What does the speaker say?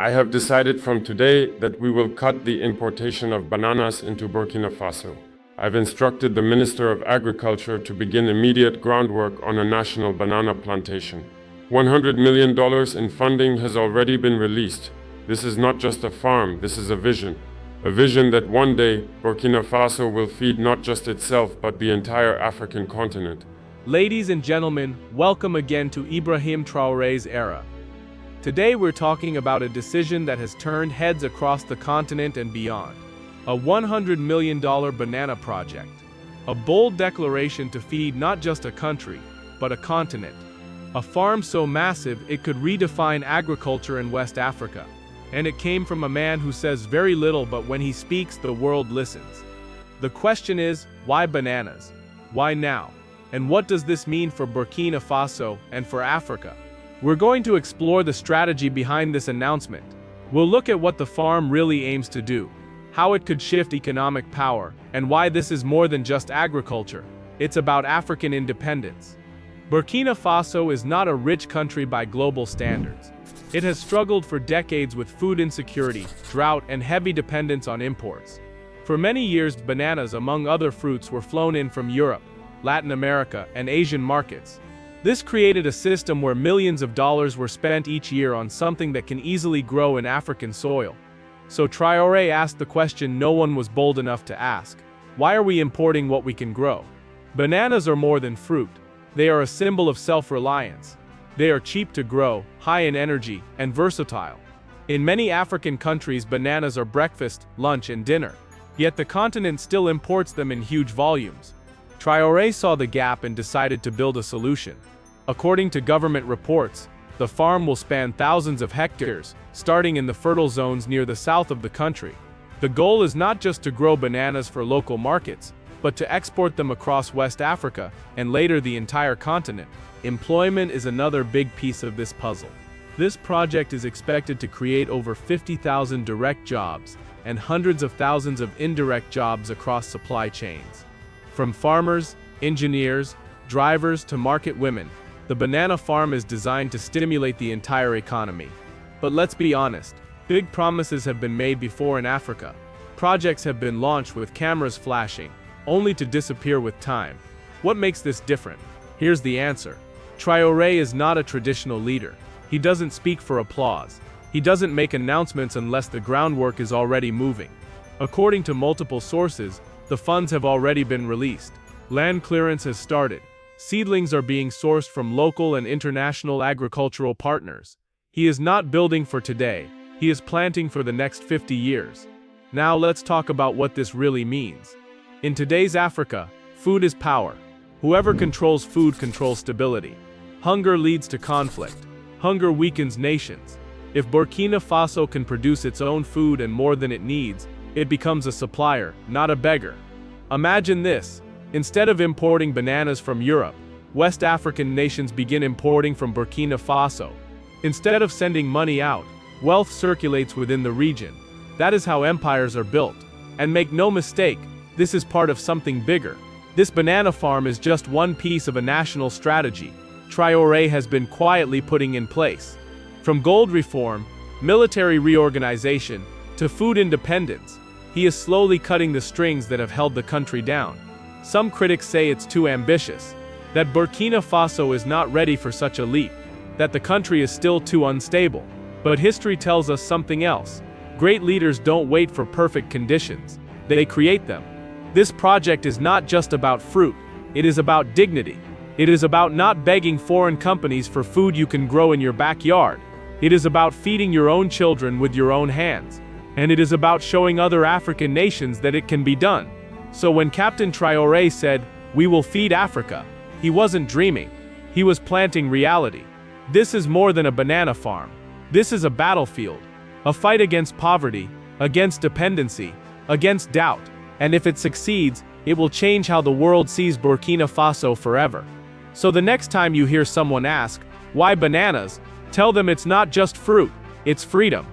I have decided from today that we will cut the importation of bananas into Burkina Faso. I've instructed the Minister of Agriculture to begin immediate groundwork on a national banana plantation. $100 million in funding has already been released. This is not just a farm, this is a vision. A vision that one day Burkina Faso will feed not just itself but the entire African continent. Ladies and gentlemen, welcome again to Ibrahim Traoré's era. Today we're talking about a decision that has turned heads across the continent and beyond. A $100 million banana project. A bold declaration to feed not just a country, but a continent. A farm so massive it could redefine agriculture in West Africa. And it came from a man who says very little, but when he speaks, the world listens. The question is, why bananas? Why now? And what does this mean for Burkina Faso and for Africa? We're going to explore the strategy behind this announcement. We'll look at what the farm really aims to do, how it could shift economic power, and why this is more than just agriculture. It's about African independence. Burkina Faso is not a rich country by global standards. It has struggled for decades with food insecurity, drought, and heavy dependence on imports. For many years, bananas, among other fruits, were flown in from Europe, Latin America, and Asian markets. This created a system where millions of dollars were spent each year on something that can easily grow in African soil. So Traoré asked the question no one was bold enough to ask. Why are we importing what we can grow? Bananas are more than fruit. They are a symbol of self-reliance. They are cheap to grow, high in energy, and versatile. In many African countries, bananas are breakfast, lunch, and dinner. Yet the continent still imports them in huge volumes. Traoré saw the gap and decided to build a solution. According to government reports, the farm will span thousands of hectares, starting in the fertile zones near the south of the country. The goal is not just to grow bananas for local markets, but to export them across West Africa, and later the entire continent. Employment is another big piece of this puzzle. This project is expected to create over 50,000 direct jobs, and hundreds of thousands of indirect jobs across supply chains. From farmers, engineers, drivers to market women, the banana farm is designed to stimulate the entire economy. But let's be honest, big promises have been made before in Africa. Projects have been launched with cameras flashing, only to disappear with time. What makes this different? Here's the answer. Traoré is not a traditional leader. He doesn't speak for applause. He doesn't make announcements unless the groundwork is already moving. According to multiple sources, the funds have already been released. Land clearance has started. Seedlings are being sourced from local and international agricultural partners. He is not building for today. He is planting for the next 50 years. Now let's talk about what this really means. In today's Africa, food is power. Whoever controls food controls stability. Hunger leads to conflict. Hunger weakens nations. If Burkina Faso can produce its own food and more than it needs, it becomes a supplier, not a beggar. Imagine this. Instead of importing bananas from Europe, West African nations begin importing from Burkina Faso. Instead of sending money out, wealth circulates within the region. That is how empires are built. And make no mistake, this is part of something bigger. This banana farm is just one piece of a national strategy Traoré has been quietly putting in place. From gold reform, military reorganization, to food independence, he is slowly cutting the strings that have held the country down. Some critics say it's too ambitious, that Burkina Faso is not ready for such a leap, that the country is still too unstable. But history tells us something else. Great leaders don't wait for perfect conditions, they create them. This project is not just about fruit, it is about dignity. It is about not begging foreign companies for food you can grow in your backyard. It is about feeding your own children with your own hands. And it is about showing other African nations that it can be done. So when Captain Traoré said, "We will feed Africa," he wasn't dreaming. He was planting reality. This is more than a banana farm. This is a battlefield. A fight against poverty, against dependency, against doubt. And if it succeeds, it will change how the world sees Burkina Faso forever. So the next time you hear someone ask, "Why bananas?" tell them it's not just fruit, it's freedom.